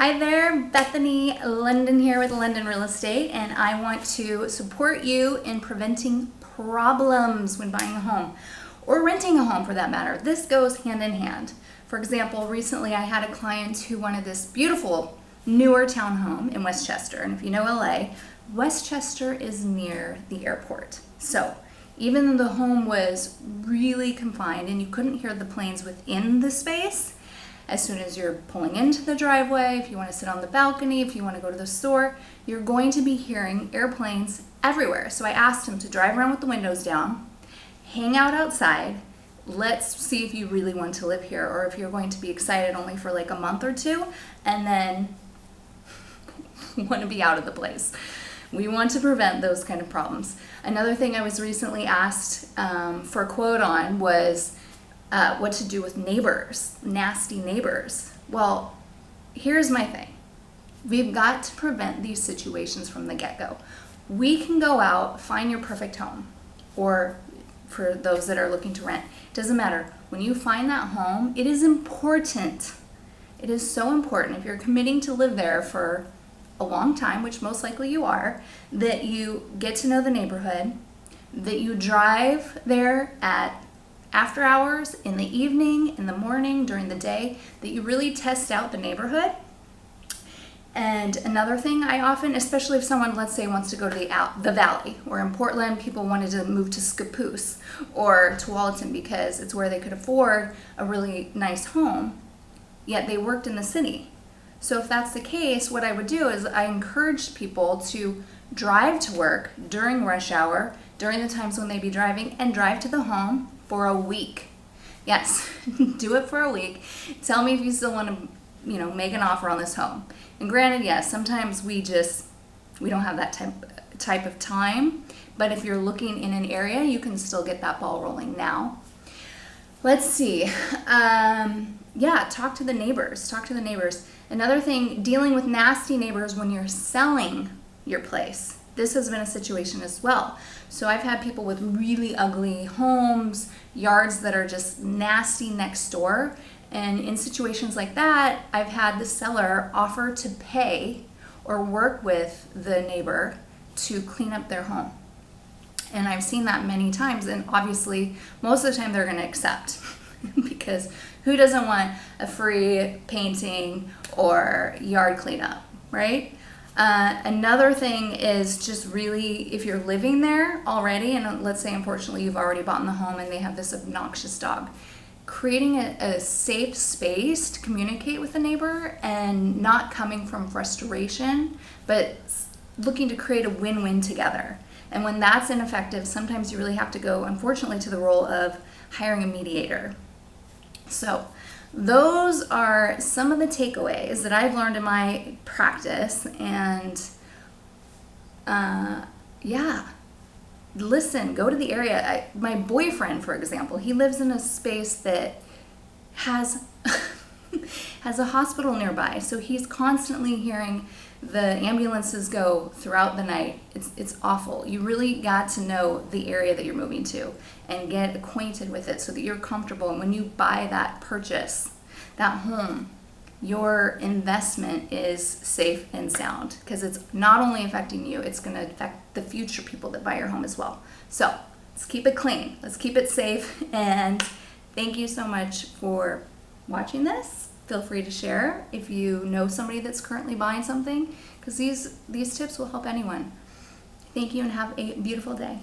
Hi there, Bethany Londyn here with Londyn Real Estate, and I want to support you in preventing problems when buying a home or renting a home for that matter. This goes hand in hand. For example, recently I had a client who wanted this beautiful newer townhome in Westchester, and if you know LA, Westchester is near the airport. So even though the home was really confined and you couldn't hear the planes within the space, as soon as you're pulling into the driveway, if you want to sit on the balcony, if you want to go to the store, you're going to be hearing airplanes everywhere. So I asked him to drive around with the windows down, hang out outside. Let's see if you really want to live here or if you're going to be excited only for like a month or two and then want to be out of the place. We want to prevent those kind of problems. Another thing I was recently asked for a quote on was what to do with neighbors, nasty neighbors. Well, here's my thing. We've got to prevent these situations from the get-go. We can go out, find your perfect home, or for those that are looking to rent, it doesn't matter. When you find that home, it is important. It is so important if you're committing to live there for a long time, which most likely you are, that you get to know the neighborhood, that you drive there at after hours, in the evening, in the morning, during the day, that you really test out the neighborhood. And another thing I often, especially if someone, let's say, wants to go to the valley, or in Portland, people wanted to move to Scappoose or to Tualatin because it's where they could afford a really nice home, yet they worked in the city. So if that's the case, what I would do is I encourage people to drive to work during rush hour, during the times when they be driving, and drive to the home for a week. Yes, do it for a week. Tell me if you still want to, make an offer on this home. And granted, yes, sometimes we don't have that type of time, but if you're looking in an area, you can still get that ball rolling now. Let's see. Talk to the neighbors. Another thing, dealing with nasty neighbors when you're selling your place. This has been a situation as well. So I've had people with really ugly homes, yards that are just nasty next door. And in situations like that, I've had the seller offer to pay or work with the neighbor to clean up their home. And I've seen that many times. And obviously, most of the time they're going to accept because who doesn't want a free painting or yard cleanup, right? Another thing is just really, if you're living there already, and let's say unfortunately you've already bought in the home and they have this obnoxious dog, creating a safe space to communicate with the neighbor and not coming from frustration, but looking to create a win-win together. And when that's ineffective, sometimes you really have to go, unfortunately, to the role of hiring a mediator. So those are some of the takeaways that I've learned in my practice, and listen, go to the area. My boyfriend, for example, he lives in a space that has has a hospital nearby, so he's constantly hearing the ambulances go throughout the night. It's awful. You really got to know the area that you're moving to and get acquainted with it so that you're comfortable. And when you buy that purchase, that home, your investment is safe and sound because it's not only affecting you, it's going to affect the future people that buy your home as well. So let's keep it clean. Let's keep it safe. And thank you so much for watching this. Feel free to share if you know somebody that's currently buying something, because these tips will help anyone. Thank you and have a beautiful day.